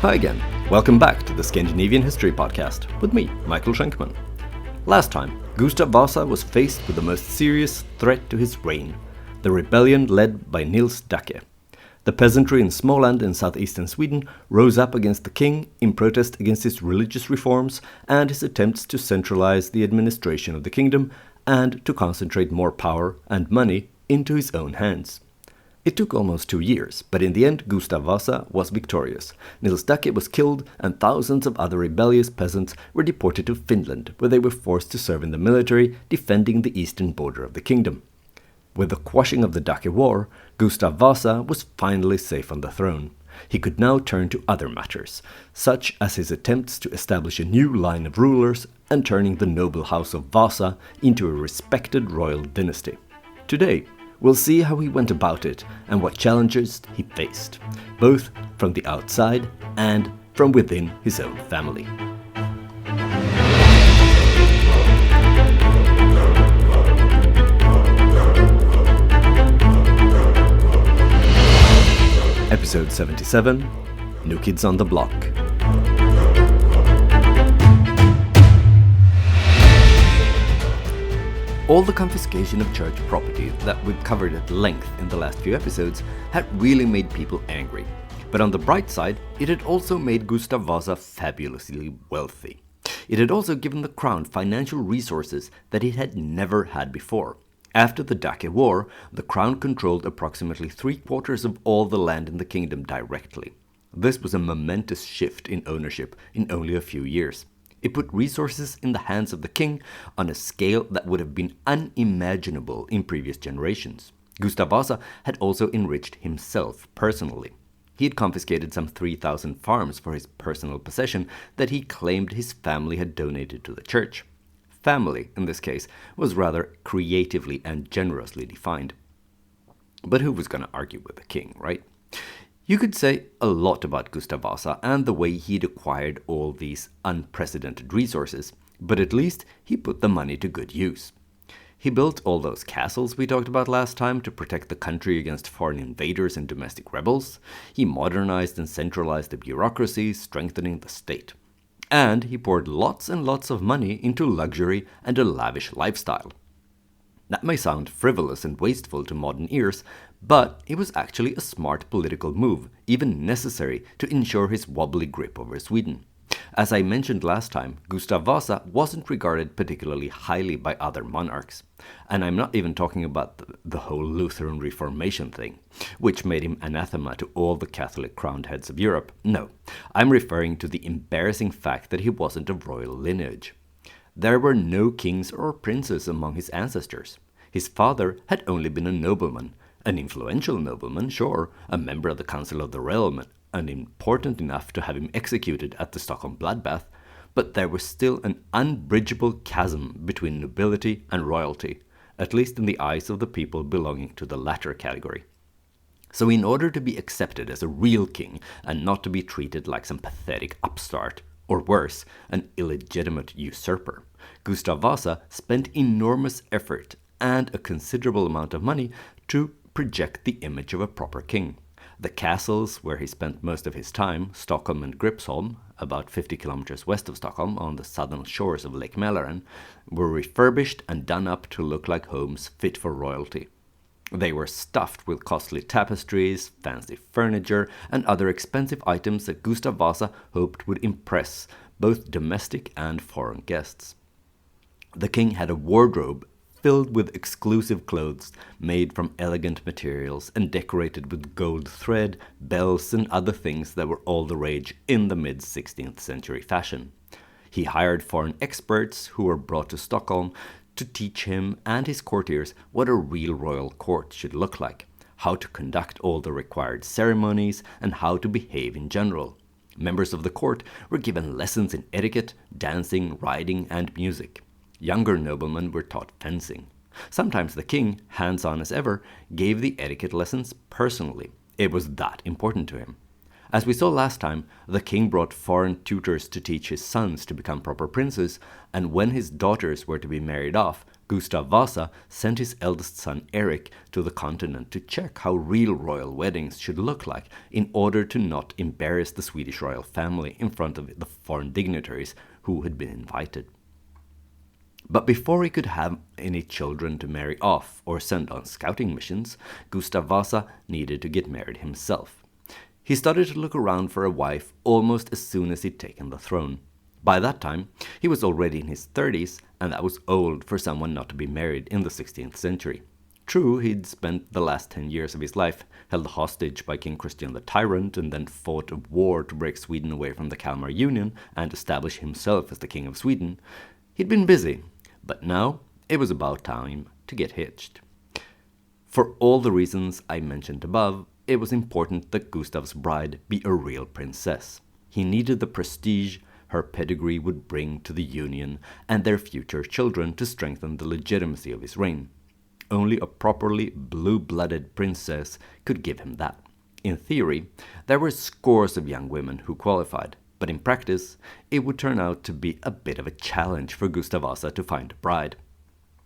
Hi again, welcome back to the Scandinavian History Podcast with me, Michael Schenkman. Last time, Gustav Vasa was faced with the most serious threat to his reign, the rebellion led by Nils Dacke. The peasantry in Småland in southeastern Sweden rose up against the king in protest against his religious reforms and his attempts to centralize the administration of the kingdom and to concentrate more power and money into his own hands. It took almost 2 years, but in the end Gustav Vasa was victorious. Nils Dacke was killed and thousands of other rebellious peasants were deported to Finland, where they were forced to serve in the military defending the eastern border of the kingdom. With the quashing of the Dacke War, Gustav Vasa was finally safe on the throne. He could now turn to other matters, such as his attempts to establish a new line of rulers and turning the noble House of Vasa into a respected royal dynasty. Today, we'll see how he went about it and what challenges he faced, both from the outside and from within his own family. Episode 77, New Kids on the Block. All the confiscation of church property that we've covered at length in the last few episodes had really made people angry. But on the bright side, it had also made Gustav Vasa fabulously wealthy. It had also given the crown financial resources that it had never had before. After the Dacke War, the crown controlled approximately 3/4 of all the land in the kingdom directly. This was a momentous shift in ownership in only a few years. It put resources in the hands of the king on a scale that would have been unimaginable in previous generations. Gustav Vasa had also enriched himself personally. He had confiscated some 3,000 farms for his personal possession that he claimed his family had donated to the church. Family, in this case, was rather creatively and generously defined. But who was going to argue with the king, right? You could say a lot about Gustav Vasa and the way he'd acquired all these unprecedented resources, but at least he put the money to good use. He built all those castles we talked about last time to protect the country against foreign invaders and domestic rebels. He modernized and centralized the bureaucracy, strengthening the state. And he poured lots and lots of money into luxury and a lavish lifestyle. That may sound frivolous and wasteful to modern ears, but it was actually a smart political move, even necessary to ensure his wobbly grip over Sweden. As I mentioned last time, Gustav Vasa wasn't regarded particularly highly by other monarchs. And I'm not even talking about the whole Lutheran Reformation thing, which made him anathema to all the Catholic crowned heads of Europe. No, I'm referring to the embarrassing fact that he wasn't of royal lineage. There were no kings or princes among his ancestors. His father had only been a nobleman, an influential nobleman, sure, a member of the Council of the Realm, and important enough to have him executed at the Stockholm bloodbath, but there was still an unbridgeable chasm between nobility and royalty, at least in the eyes of the people belonging to the latter category. So in order to be accepted as a real king and not to be treated like some pathetic upstart, or worse, an illegitimate usurper, Gustav Vasa spent enormous effort and a considerable amount of money to project the image of a proper king. The castles where he spent most of his time, Stockholm and Gripsholm, about 50 kilometers west of Stockholm on the southern shores of Lake Mälaren, were refurbished and done up to look like homes fit for royalty. They were stuffed with costly tapestries, fancy furniture, and other expensive items that Gustav Vasa hoped would impress both domestic and foreign guests. The king had a wardrobe filled with exclusive clothes made from elegant materials and decorated with gold thread, bells, and other things that were all the rage in the mid-16th century fashion. He hired foreign experts who were brought to Stockholm to teach him and his courtiers what a real royal court should look like, how to conduct all the required ceremonies, and how to behave in general. Members of the court were given lessons in etiquette, dancing, riding, and music. Younger noblemen were taught fencing. Sometimes the king, hands-on as ever, gave the etiquette lessons personally. It was that important to him. As we saw last time, the king brought foreign tutors to teach his sons to become proper princes, and when his daughters were to be married off, Gustav Vasa sent his eldest son Erik to the continent to check how real royal weddings should look like in order to not embarrass the Swedish royal family in front of the foreign dignitaries who had been invited. But before he could have any children to marry off or send on scouting missions, Gustav Vasa needed to get married himself. He started to look around for a wife almost as soon as he'd taken the throne. By that time, he was already in his 30s, and that was old for someone not to be married in the 16th century. True, he'd spent the last 10 years of his life held hostage by King Christian the Tyrant and then fought a war to break Sweden away from the Kalmar Union and establish himself as the King of Sweden. He'd been busy, but now it was about time to get hitched. For all the reasons I mentioned above, it was important that Gustav's bride be a real princess. He needed the prestige her pedigree would bring to the union and their future children to strengthen the legitimacy of his reign. Only a properly blue-blooded princess could give him that. In theory, there were scores of young women who qualified, but in practice, it would turn out to be a bit of a challenge for Gustav Vasa to find a bride.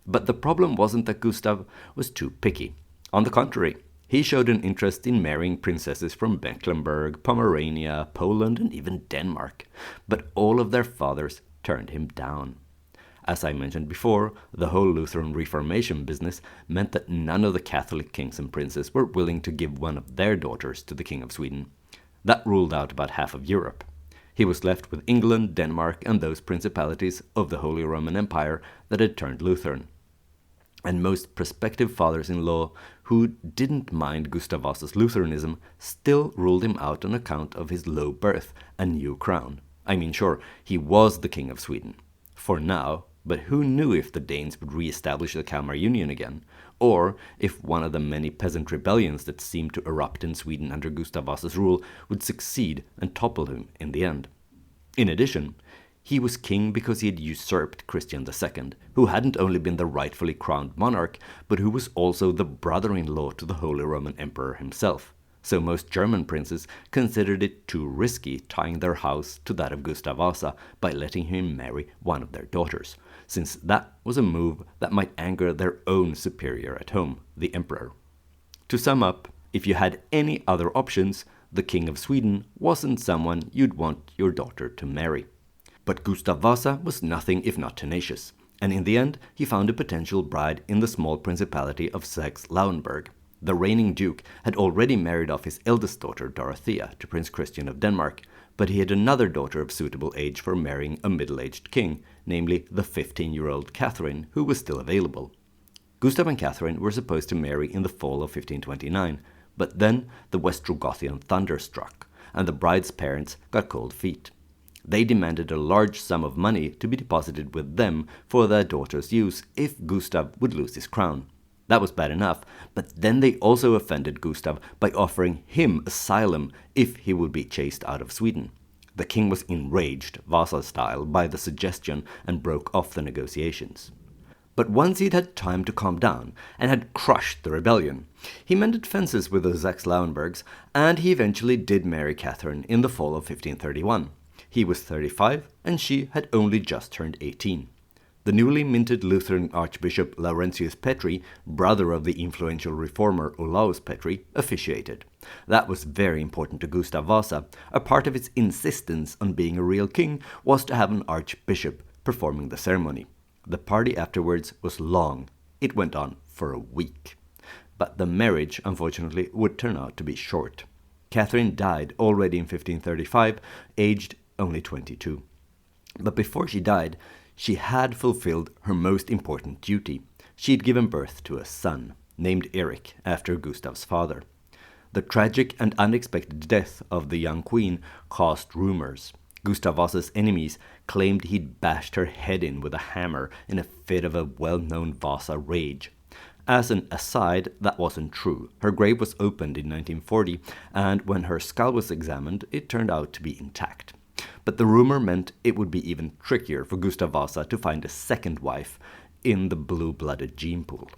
But the problem wasn't that Gustav was too picky. On the contrary, he showed an interest in marrying princesses from Mecklenburg, Pomerania, Poland, and even Denmark, but all of their fathers turned him down. As I mentioned before, the whole Lutheran Reformation business meant that none of the Catholic kings and princes were willing to give one of their daughters to the King of Sweden. That ruled out about half of Europe. He was left with England, Denmark, and those principalities of the Holy Roman Empire that had turned Lutheran. And most prospective fathers-in-law who didn't mind Gustav Vasa's Lutheranism still ruled him out on account of his low birth and new crown. I mean, sure, he was the King of Sweden. For now, but who knew if the Danes would re-establish the Kalmar Union again, or if one of the many peasant rebellions that seemed to erupt in Sweden under Gustav Vasa's rule would succeed and topple him in the end. In addition, he was king because he had usurped Christian II, who hadn't only been the rightfully crowned monarch, but who was also the brother-in-law to the Holy Roman Emperor himself. So most German princes considered it too risky tying their house to that of Gustav Vasa by letting him marry one of their daughters, since that was a move that might anger their own superior at home, the emperor. To sum up, if you had any other options, the King of Sweden wasn't someone you'd want your daughter to marry. But Gustav Vasa was nothing if not tenacious, and in the end he found a potential bride in the small principality of Saxe-Lauenburg. The reigning duke had already married off his eldest daughter Dorothea to Prince Christian of Denmark, but he had another daughter of suitable age for marrying a middle-aged king, namely the 15-year-old Catherine, who was still available. Gustav and Catherine were supposed to marry in the fall of 1529, but then the Westrogothian thunder struck, and the bride's parents got cold feet. They demanded a large sum of money to be deposited with them for their daughter's use if Gustav would lose his crown. That was bad enough, but then they also offended Gustav by offering him asylum if he would be chased out of Sweden. The king was enraged, Vasa style, by the suggestion and broke off the negotiations. But once he'd had time to calm down and had crushed the rebellion, he mended fences with the Saxe-Lauenburgs, and he eventually did marry Catherine in the fall of 1531. He was 35, and she had only just turned 18. The newly minted Lutheran Archbishop Laurentius Petri, brother of the influential reformer Olaus Petri, officiated. That was very important to Gustav Vasa. A part of his insistence on being a real king was to have an archbishop performing the ceremony. The party afterwards was long. It went on for a week. But the marriage, unfortunately, would turn out to be short. Catherine died already in 1535, aged only 22. But before she died, she had fulfilled her most important duty. She had given birth to a son, named Erik, after Gustav's father. The tragic and unexpected death of the young queen caused rumors. Gustav Vasa's enemies claimed he'd bashed her head in with a hammer in a fit of a well-known Vasa rage. As an aside, that wasn't true. Her grave was opened in 1940, and when her skull was examined, it turned out to be intact. But the rumor meant it would be even trickier for Gustav Vasa to find a second wife in the blue-blooded gene pool.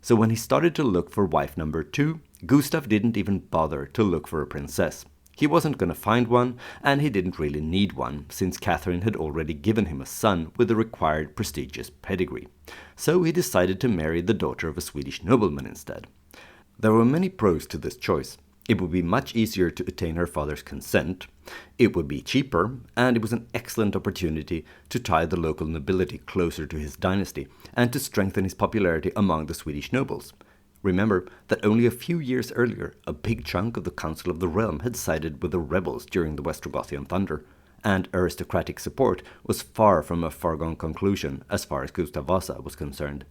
So when he started to look for wife number 2, Gustav didn't even bother to look for a princess. He wasn't going to find one, and he didn't really need one, since Catherine had already given him a son with the required prestigious pedigree. So he decided to marry the daughter of a Swedish nobleman instead. There were many pros to this choice. It would be much easier to attain her father's consent, it would be cheaper, and it was an excellent opportunity to tie the local nobility closer to his dynasty and to strengthen his popularity among the Swedish nobles. Remember that only a few years earlier, a big chunk of the Council of the Realm had sided with the rebels during the Westrogothian Thunder, and aristocratic support was far from a foregone conclusion as far as Gustav Vasa was concerned.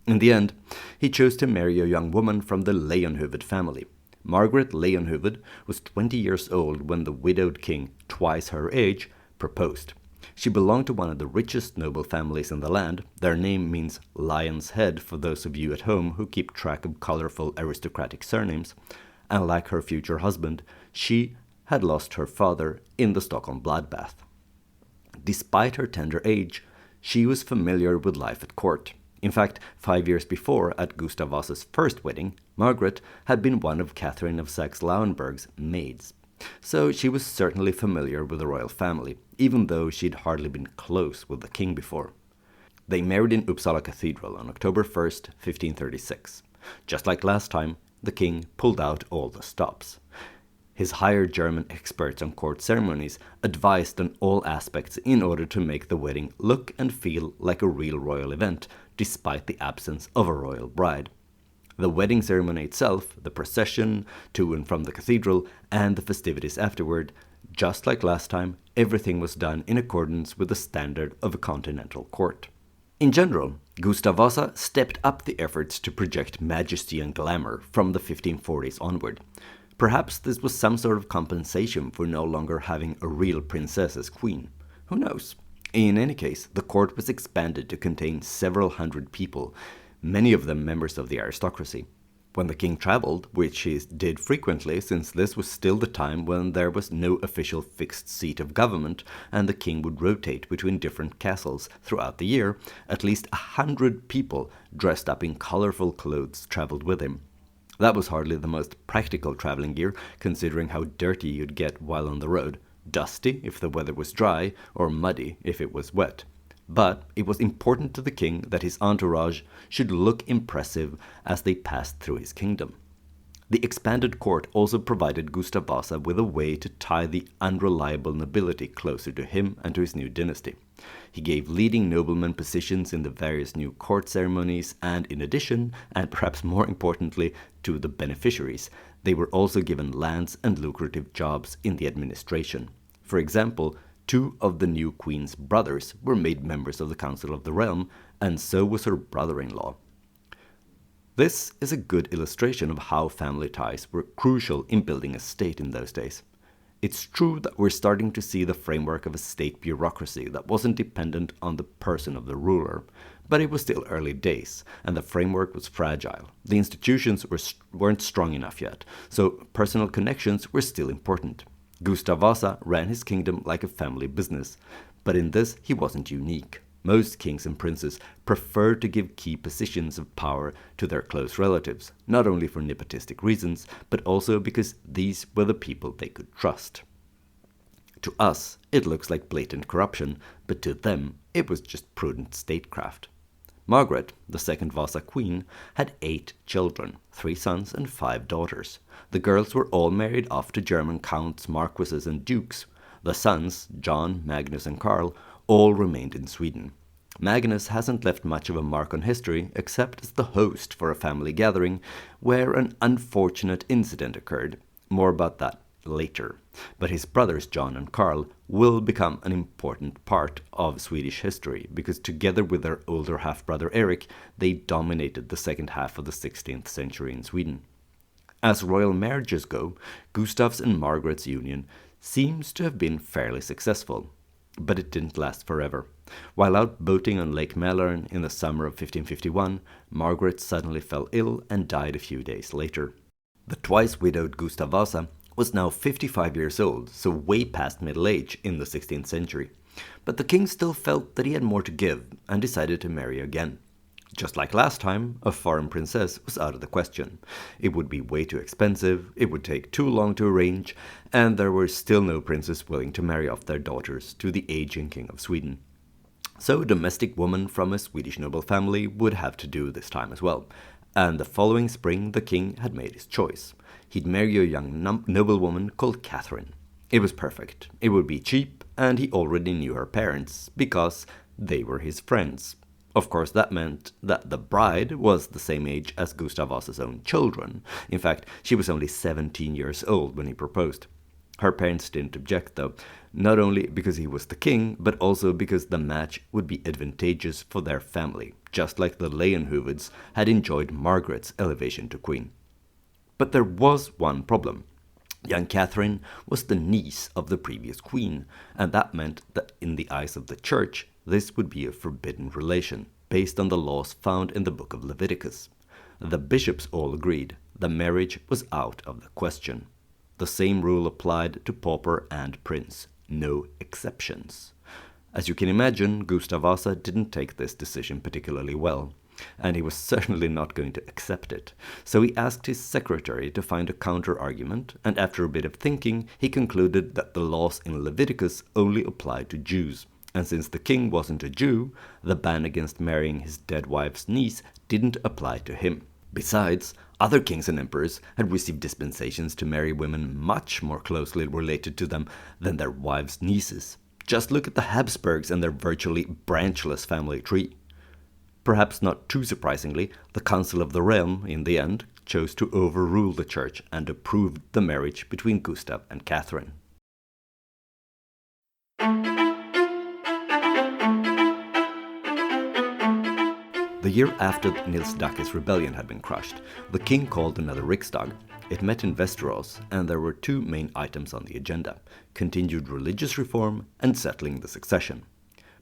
In the end, he chose to marry a young woman from the Leonhuvud family. Margaret Leonhuvud was 20 years old when the widowed king, twice her age, proposed. She belonged to one of the richest noble families in the land. Their name means lion's head for those of you at home who keep track of colorful aristocratic surnames. And like her future husband, she had lost her father in the Stockholm bloodbath. Despite her tender age, she was familiar with life at court. In fact, 5 years before, at Gustav Vasa's first wedding, Margaret had been one of Catherine of Saxe-Lauenburg's maids. So she was certainly familiar with the royal family, even though she'd hardly been close with the king before. They married in Uppsala Cathedral on October 1st, 1536. Just like last time, the king pulled out all the stops. His hired German experts on court ceremonies advised on all aspects in order to make the wedding look and feel like a real royal event, despite the absence of a royal bride. The wedding ceremony itself, the procession to and from the cathedral, and the festivities afterward, just like last time, everything was done in accordance with the standard of a continental court. In general, Gustav Vasa stepped up the efforts to project majesty and glamour from the 1540s onward. Perhaps this was some sort of compensation for no longer having a real princess as queen. Who knows? In any case, the court was expanded to contain several hundred people, many of them members of the aristocracy. When the king traveled, which he did frequently since this was still the time when there was no official fixed seat of government and the king would rotate between different castles throughout the year, at least 100 people dressed up in colorful clothes traveled with him. That was hardly the most practical traveling gear, considering how dirty you'd get while on the road. Dusty if the weather was dry, or muddy if it was wet. But it was important to the king that his entourage should look impressive as they passed through his kingdom. The expanded court also provided Gustav Vasa with a way to tie the unreliable nobility closer to him and to his new dynasty. He gave leading noblemen positions in the various new court ceremonies, and in addition, and perhaps more importantly, to the beneficiaries, they were also given lands and lucrative jobs in the administration. For example, 2 of the new queen's brothers were made members of the Council of the Realm, and so was her brother-in-law. This is a good illustration of how family ties were crucial in building a state in those days. It's true that we're starting to see the framework of a state bureaucracy that wasn't dependent on the person of the ruler, but it was still early days, and the framework was fragile. The institutions weren't strong enough yet, so personal connections were still important. Gustav Vasa ran his kingdom like a family business, but in this he wasn't unique. Most kings and princes preferred to give key positions of power to their close relatives, not only for nepotistic reasons, but also because these were the people they could trust. To us, it looks like blatant corruption, but to them, it was just prudent statecraft. Margaret, the second Vasa queen, had 8 children, 3 sons and 5 daughters. The girls were all married off to German counts, marquises, and dukes. The sons, John, Magnus, and Karl, all remained in Sweden. Magnus hasn't left much of a mark on history except as the host for a family gathering where an unfortunate incident occurred. More about that later. But his brothers John and Karl will become an important part of Swedish history because together with their older half-brother Eric, they dominated the second half of the 16th century in Sweden. As royal marriages go, Gustav's and Margaret's union seems to have been fairly successful. But it didn't last forever. While out boating on Lake Mälaren in the summer of 1551, Margaret suddenly fell ill and died a few days later. The twice widowed Gustav Vasa was now 55 years old, so way past middle age in the 16th century. But the king still felt that he had more to give and decided to marry again. Just like last time, a foreign princess was out of the question. It would be way too expensive, it would take too long to arrange, and there were still no princes willing to marry off their daughters to the aging king of Sweden. So a domestic woman from a Swedish noble family would have to do this time as well. And the following spring, the king had made his choice. He'd marry a young noblewoman called Catherine. It was perfect. It would be cheap, and he already knew her parents, because they were his friends. Of course, that meant that the bride was the same age as Gustav Vasa's own children. In fact, she was only 17 years old when he proposed. Her parents didn't object, though, not only because he was the king, but also because the match would be advantageous for their family, just like the Leonhuvids had enjoyed Margaret's elevation to queen. But there was one problem. Young Catherine was the niece of the previous queen, and that meant that in the eyes of the church, this would be a forbidden relation, based on the laws found in the book of Leviticus. The bishops all agreed the marriage was out of the question. The same rule applied to pauper and prince, no exceptions. As you can imagine, Gustav Vasa didn't take this decision particularly well, and he was certainly not going to accept it. So he asked his secretary to find a counter-argument, and after a bit of thinking, he concluded that the laws in Leviticus only applied to Jews. And since the king wasn't a Jew, the ban against marrying his dead wife's niece didn't apply to him. Besides, other kings and emperors had received dispensations to marry women much more closely related to them than their wives' nieces. Just look at the Habsburgs and their virtually branchless family tree. Perhaps not too surprisingly, the Council of the Realm, in the end, chose to overrule the church and approved the marriage between Gustav and Catherine. The year after Nils Dake's rebellion had been crushed, the king called another Riksdag. It met in Västerås, and there were two main items on the agenda: continued religious reform and settling the succession.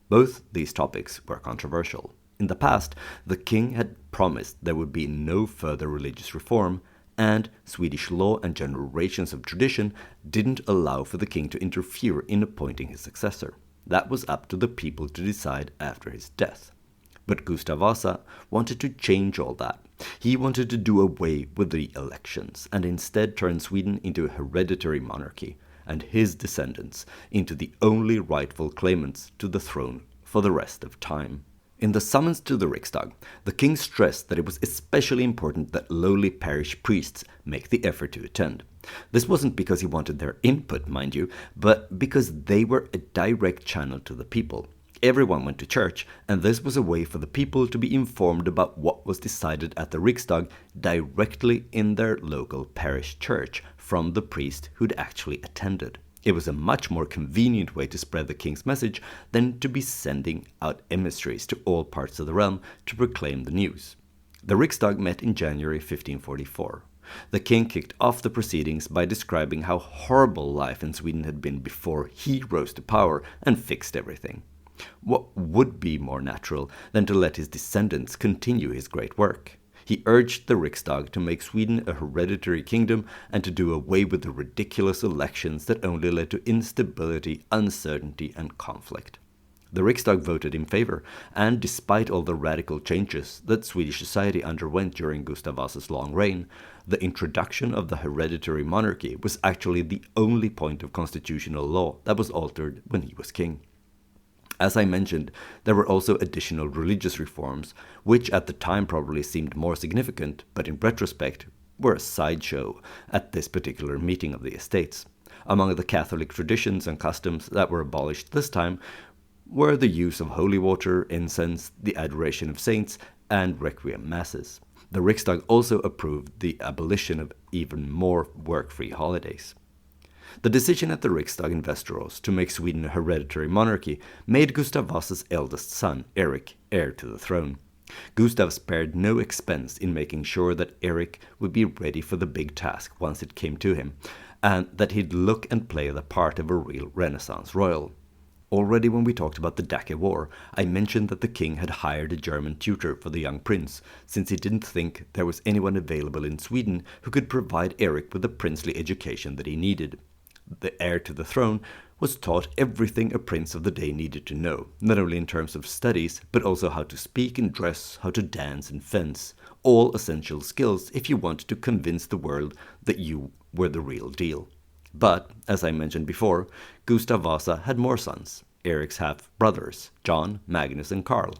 Both these topics were controversial. In the past, the king had promised there would be no further religious reform, and Swedish law and generations of tradition didn't allow for the king to interfere in appointing his successor. That was up to the people to decide after his death. But Gustav Vasa wanted to change all that. He wanted to do away with the elections and instead turn Sweden into a hereditary monarchy and his descendants into the only rightful claimants to the throne for the rest of time. In the summons to the Riksdag, the king stressed that it was especially important that lowly parish priests make the effort to attend. This wasn't because he wanted their input, mind you, but because they were a direct channel to the people. Everyone went to church, and this was a way for the people to be informed about what was decided at the Riksdag directly in their local parish church from the priest who'd actually attended. It was a much more convenient way to spread the king's message than to be sending out emissaries to all parts of the realm to proclaim the news. The Riksdag met in January 1544. The king kicked off the proceedings by describing how horrible life in Sweden had been before he rose to power and fixed everything. What would be more natural than to let his descendants continue his great work? He urged the Riksdag to make Sweden a hereditary kingdom and to do away with the ridiculous elections that only led to instability, uncertainty, and conflict. The Riksdag voted in favor, and despite all the radical changes that Swedish society underwent during Gustav Vasa's long reign, the introduction of the hereditary monarchy was actually the only point of constitutional law that was altered when he was king. As I mentioned, there were also additional religious reforms, which at the time probably seemed more significant, but in retrospect were a sideshow at this particular meeting of the estates. Among the Catholic traditions and customs that were abolished this time were the use of holy water, incense, the adoration of saints, and requiem masses. The Riksdag also approved the abolition of even more work-free holidays. The decision at the Riksdag in Västerås to make Sweden a hereditary monarchy made Gustav Vasa's eldest son, Erik, heir to the throne. Gustav spared no expense in making sure that Erik would be ready for the big task once it came to him, and that he'd look and play the part of a real Renaissance royal. Already when we talked about the Dake War, I mentioned that the king had hired a German tutor for the young prince, since he didn't think there was anyone available in Sweden who could provide Erik with the princely education that he needed. The heir to the throne was taught everything a prince of the day needed to know, not only in terms of studies, but also how to speak and dress, how to dance and fence, all essential skills if you wanted to convince the world that you were the real deal. But, as I mentioned before, Gustav Vasa had more sons, Eric's half-brothers, John, Magnus and Karl.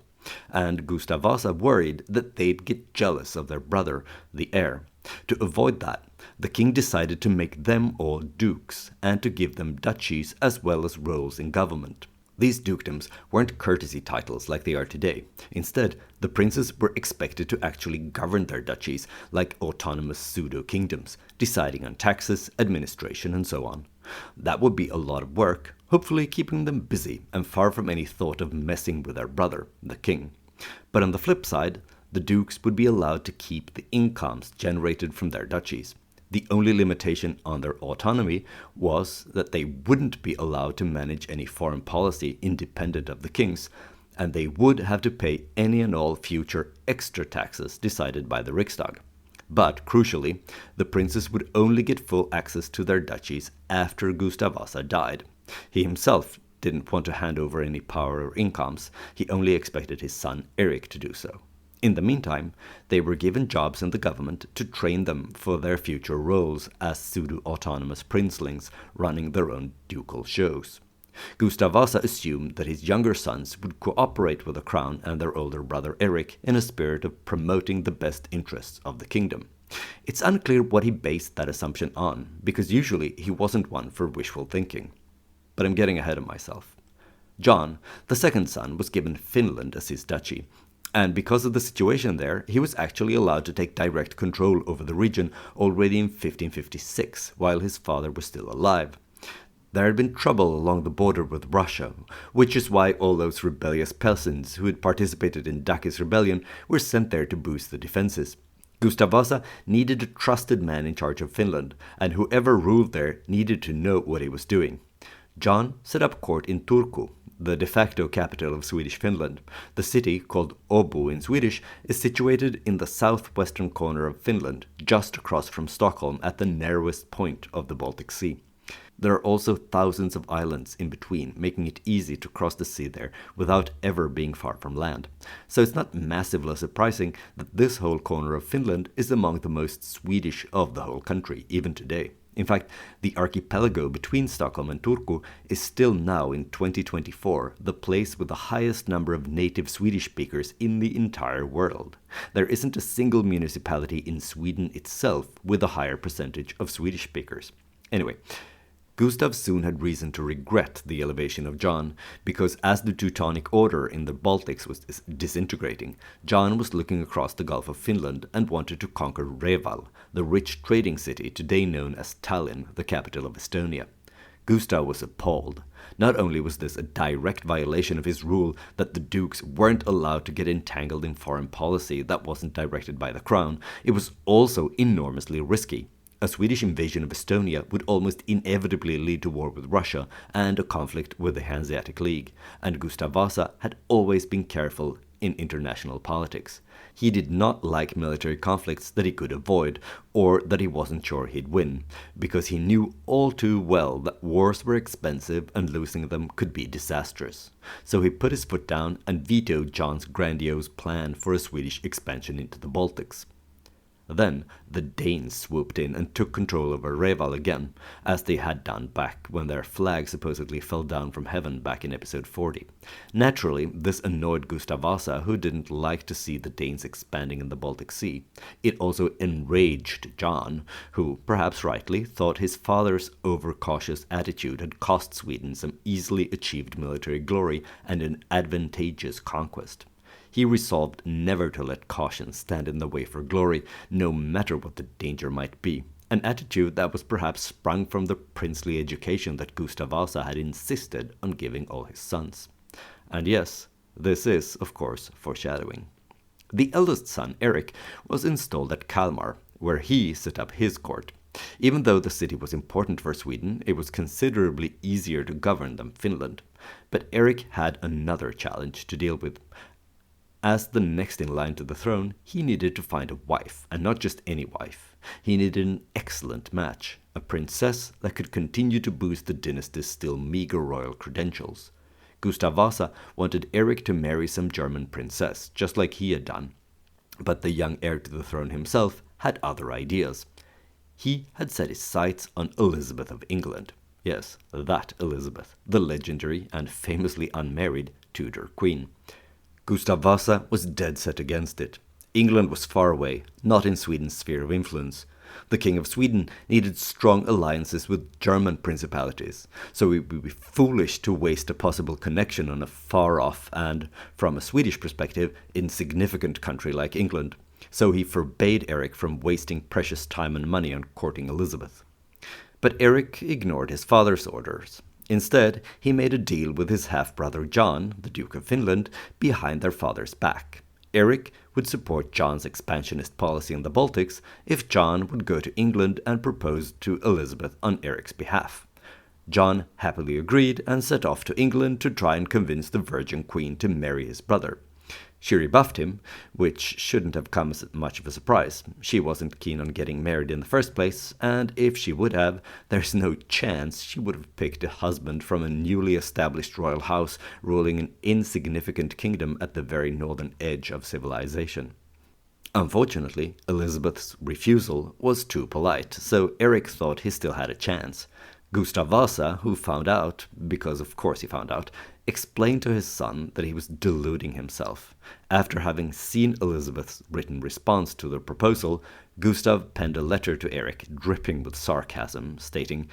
And Gustav Vasa worried that they'd get jealous of their brother, the heir. To avoid that, the king decided to make them all dukes and to give them duchies as well as roles in government. These dukedoms weren't courtesy titles like they are today. Instead, the princes were expected to actually govern their duchies like autonomous pseudo-kingdoms, deciding on taxes, administration and so on. That would be a lot of work, hopefully keeping them busy and far from any thought of messing with their brother, the king. But on the flip side, the dukes would be allowed to keep the incomes generated from their duchies. The only limitation on their autonomy was that they wouldn't be allowed to manage any foreign policy independent of the king's, and they would have to pay any and all future extra taxes decided by the Riksdag. But, crucially, the princes would only get full access to their duchies after Gustav Vasa died. He himself didn't want to hand over any power or incomes, he only expected his son Erik to do so. In the meantime, they were given jobs in the government to train them for their future roles as pseudo-autonomous princelings running their own ducal shows. Gustav Vasa assumed that his younger sons would cooperate with the crown and their older brother Erik in a spirit of promoting the best interests of the kingdom. It's unclear what he based that assumption on, because usually he wasn't one for wishful thinking. But I'm getting ahead of myself. John, the second son, was given Finland as his duchy, and because of the situation there, he was actually allowed to take direct control over the region already in 1556, while his father was still alive. There had been trouble along the border with Russia, which is why all those rebellious peasants who had participated in Daki's rebellion were sent there to boost the defenses. Gustav Vasa needed a trusted man in charge of Finland, and whoever ruled there needed to know what he was doing. John set up court in Turku, the de facto capital of Swedish Finland. The city, called Åbo in Swedish, is situated in the southwestern corner of Finland, just across from Stockholm at the narrowest point of the Baltic Sea. There are also thousands of islands in between, making it easy to cross the sea there without ever being far from land. So it's not massively surprising that this whole corner of Finland is among the most Swedish of the whole country, even today. In fact, the archipelago between Stockholm and Turku is still now in 2024 the place with the highest number of native Swedish speakers in the entire world. There isn't a single municipality in Sweden itself with a higher percentage of Swedish speakers. Anyway, Gustav soon had reason to regret the elevation of John, because as the Teutonic Order in the Baltics was disintegrating, John was looking across the Gulf of Finland and wanted to conquer Reval, the rich trading city today known as Tallinn, the capital of Estonia. Gustav was appalled. Not only was this a direct violation of his rule that the dukes weren't allowed to get entangled in foreign policy that wasn't directed by the crown, it was also enormously risky. A Swedish invasion of Estonia would almost inevitably lead to war with Russia and a conflict with the Hanseatic League, and Gustav Vasa had always been careful in international politics. He did not like military conflicts that he could avoid, or that he wasn't sure he'd win, because he knew all too well that wars were expensive and losing them could be disastrous. So he put his foot down and vetoed John's grandiose plan for a Swedish expansion into the Baltics. Then the Danes swooped in and took control over Reval again, as they had done back when their flag supposedly fell down from heaven back in episode 40. Naturally, this annoyed Gustav Vasa, who didn't like to see the Danes expanding in the Baltic Sea. It also enraged John, who, perhaps rightly, thought his father's overcautious attitude had cost Sweden some easily achieved military glory and an advantageous conquest. He resolved never to let caution stand in the way for glory, no matter what the danger might be, an attitude that was perhaps sprung from the princely education that Gustav Vasa had insisted on giving all his sons. And yes, this is, of course, foreshadowing. The eldest son, Erik, was installed at Kalmar, where he set up his court. Even though the city was important for Sweden, it was considerably easier to govern than Finland. But Erik had another challenge to deal with. As the next in line to the throne, he needed to find a wife, and not just any wife. He needed an excellent match, a princess that could continue to boost the dynasty's still meager royal credentials. Gustav Vasa wanted Erik to marry some German princess, just like he had done. But the young heir to the throne himself had other ideas. He had set his sights on Elizabeth of England. Yes, that Elizabeth, the legendary and famously unmarried Tudor queen. Gustav Vasa was dead set against it. England was far away, not in Sweden's sphere of influence. The King of Sweden needed strong alliances with German principalities, so it would be foolish to waste a possible connection on a far-off and, from a Swedish perspective, insignificant country like England. So he forbade Erik from wasting precious time and money on courting Elizabeth. But Erik ignored his father's orders. Instead, he made a deal with his half-brother John, the Duke of Finland, behind their father's back. Erik would support John's expansionist policy in the Baltics if John would go to England and propose to Elizabeth on Erik's behalf. John happily agreed and set off to England to try and convince the Virgin Queen to marry his brother. She rebuffed him, which shouldn't have come as much of a surprise. She wasn't keen on getting married in the first place, and if she would have, there's no chance she would have picked a husband from a newly established royal house ruling an insignificant kingdom at the very northern edge of civilization. Unfortunately, Elizabeth's refusal was too polite, so Erik thought he still had a chance. Gustav Vasa, who found out, because of course he found out, explained to his son that he was deluding himself. After having seen Elizabeth's written response to the proposal, Gustav penned a letter to Erik, dripping with sarcasm, stating,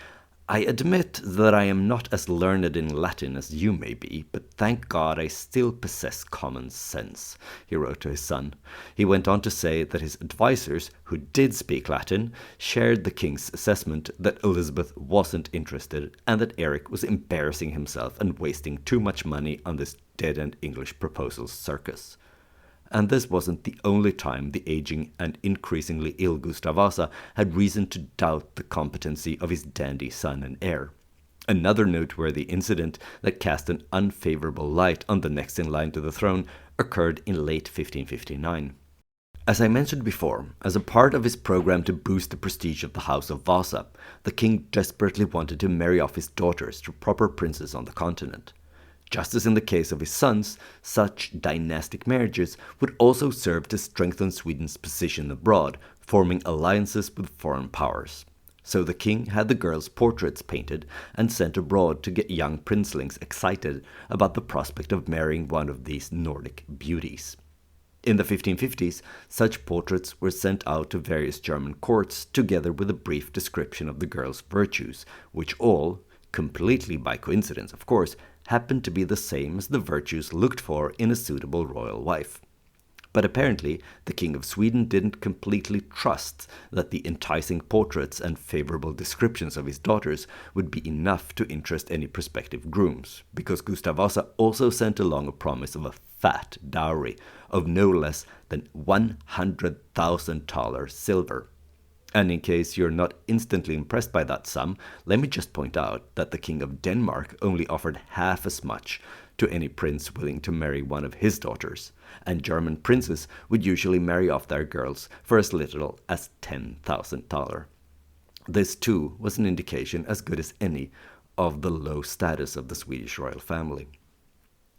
"I admit that I am not as learned in Latin as you may be, but thank God I still possess common sense," he wrote to his son. He went on to say that his advisors, who did speak Latin, shared the king's assessment that Elizabeth wasn't interested and that Erik was embarrassing himself and wasting too much money on this dead-end English proposal circus. And this wasn't the only time the aging and increasingly ill Gustav Vasa had reason to doubt the competency of his dandy son and heir. Another noteworthy incident that cast an unfavorable light on the next in line to the throne occurred in late 1559. As I mentioned before, as a part of his program to boost the prestige of the House of Vasa, the king desperately wanted to marry off his daughters to proper princes on the continent. Just as in the case of his sons, such dynastic marriages would also serve to strengthen Sweden's position abroad, forming alliances with foreign powers. So the king had the girls' portraits painted and sent abroad to get young princelings excited about the prospect of marrying one of these Nordic beauties. In the 1550s, such portraits were sent out to various German courts together with a brief description of the girls' virtues, which all, completely by coincidence of course, happened to be the same as the virtues looked for in a suitable royal wife. But apparently, the King of Sweden didn't completely trust that the enticing portraits and favorable descriptions of his daughters would be enough to interest any prospective grooms, because Gustav Vasa also sent along a promise of a fat dowry of no less than 100,000 thaler silver. And in case you're not instantly impressed by that sum, let me just point out that the King of Denmark only offered half as much to any prince willing to marry one of his daughters, and German princes would usually marry off their girls for as little as 10,000 thaler. This too was an indication as good as any of the low status of the Swedish royal family.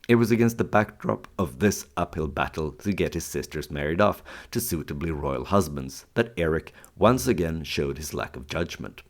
It was against the backdrop of this uphill battle to get his sisters married off to suitably royal husbands that Erik once again showed his lack of judgment.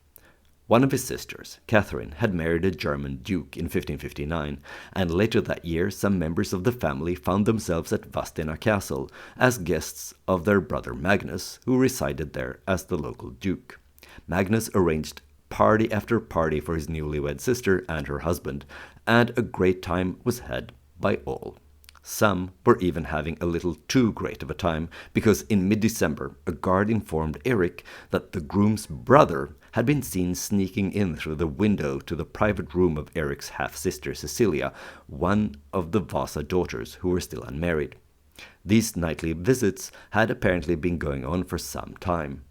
One of his sisters, Catherine, had married a German duke in 1559, and later that year some members of the family found themselves at Vadstena Castle as guests of their brother Magnus, who resided there as the local duke. Magnus arranged party after party for his newlywed sister and her husband, and a great time was had by all. Some were even having a little too great of a time, because in mid-December a guard informed Erik that the groom's brother had been seen sneaking in through the window to the private room of Erik's half-sister Cecilia, one of the Vasa daughters who were still unmarried. These nightly visits had apparently been going on for some time.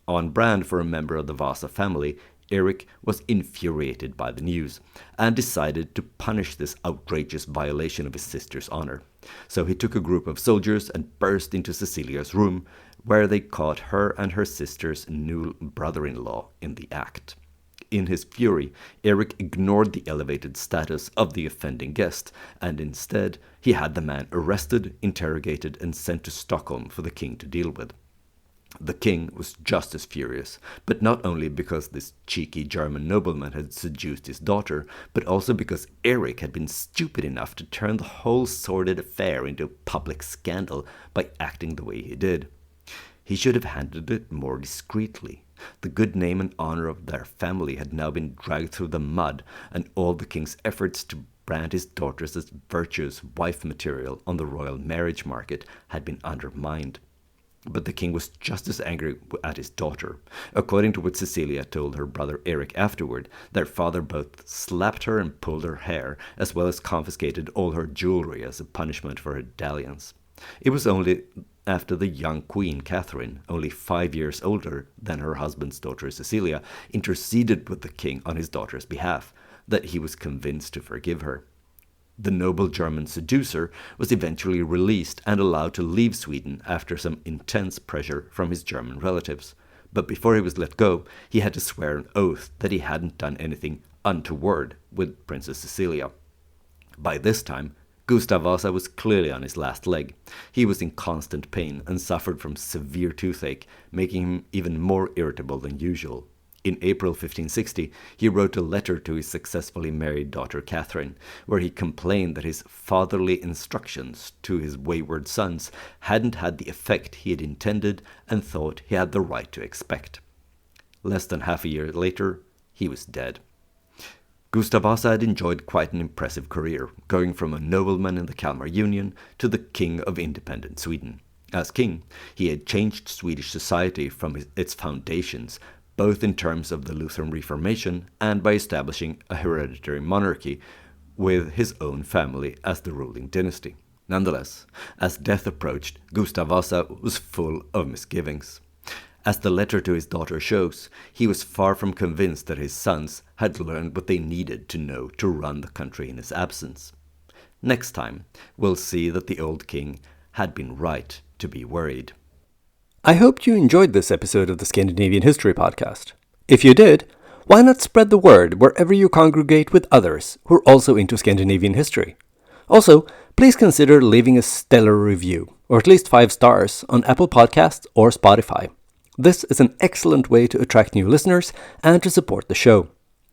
On brand for a member of the Vasa family, Erik was infuriated by the news and decided to punish this outrageous violation of his sister's honor. So he took a group of soldiers and burst into Cecilia's room, where they caught her and her sister's new brother-in-law in the act. In his fury, Erik ignored the elevated status of the offending guest, and instead he had the man arrested, interrogated, and sent to Stockholm for the king to deal with. The king was just as furious, but not only because this cheeky German nobleman had seduced his daughter, but also because Erik had been stupid enough to turn the whole sordid affair into a public scandal by acting the way he did. He should have handled it more discreetly. The good name and honor of their family had now been dragged through the mud, and all the king's efforts to brand his daughters as virtuous wife material on the royal marriage market had been undermined. But the king was just as angry at his daughter. According to what Cecilia told her brother Erik afterward, their father both slapped her and pulled her hair, as well as confiscated all her jewelry as a punishment for her dalliance. It was only after the young Queen Catherine, only 5 years older than her husband's daughter Cecilia, interceded with the king on his daughter's behalf, that he was convinced to forgive her. The noble German seducer was eventually released and allowed to leave Sweden after some intense pressure from his German relatives. But before he was let go, he had to swear an oath that he hadn't done anything untoward with Princess Cecilia. By this time, Gustav Vasa was clearly on his last leg. He was in constant pain and suffered from severe toothache, making him even more irritable than usual. In April 1560, he wrote a letter to his successfully married daughter Catherine, where he complained that his fatherly instructions to his wayward sons hadn't had the effect he had intended and thought he had the right to expect. Less than half a year later, he was dead. Gustav Vasa had enjoyed quite an impressive career, going from a nobleman in the Kalmar Union to the king of independent Sweden. As king, he had changed Swedish society from its foundations, both in terms of the Lutheran Reformation and by establishing a hereditary monarchy with his own family as the ruling dynasty. Nonetheless, as death approached, Gustav Vasa was full of misgivings. As the letter to his daughter shows, he was far from convinced that his sons had learned what they needed to know to run the country in his absence. Next time, we'll see that the old king had been right to be worried. I hope you enjoyed this episode of the Scandinavian History Podcast. If you did, why not spread the word wherever you congregate with others who are also into Scandinavian history? Also, please consider leaving a stellar review, or at least 5 stars, on Apple Podcasts or Spotify. This is an excellent way to attract new listeners and to support the show.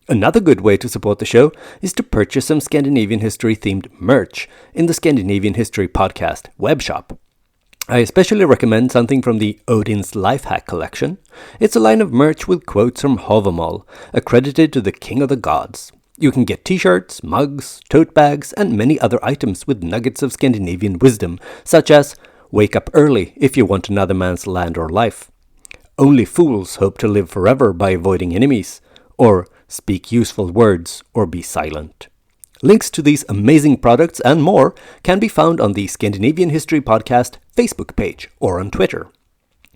Another good way to support the show is to purchase some Scandinavian history-themed merch in the Scandinavian History Podcast webshop. I especially recommend something from the Odin's Lifehack collection. It's a line of merch with quotes from Havamal, accredited to the King of the Gods. You can get t-shirts, mugs, tote bags, and many other items with nuggets of Scandinavian wisdom, such as wake up early if you want another man's land or life, only fools hope to live forever by avoiding enemies, or speak useful words or be silent. Links to these amazing products and more can be found on the Scandinavian History Podcast Facebook page or on Twitter.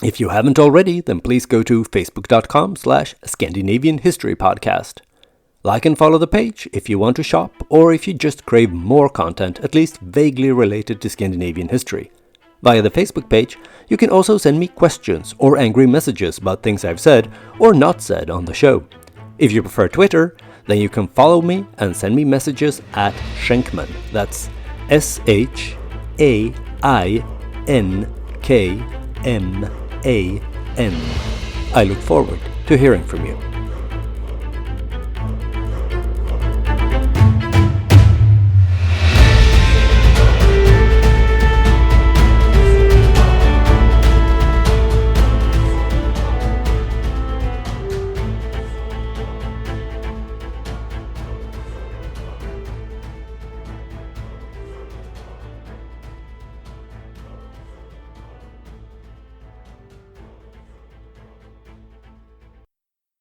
If you haven't already, then please go to facebook.com/Scandinavian History Podcast. Like and follow the page if you want to shop or if you just crave more content, at least vaguely related to Scandinavian history. Via the Facebook page, you can also send me questions or angry messages about things I've said or not said on the show. If you prefer Twitter, then you can follow me and send me messages at Schenkman. That's SHAINKMAN. I look forward to hearing from you.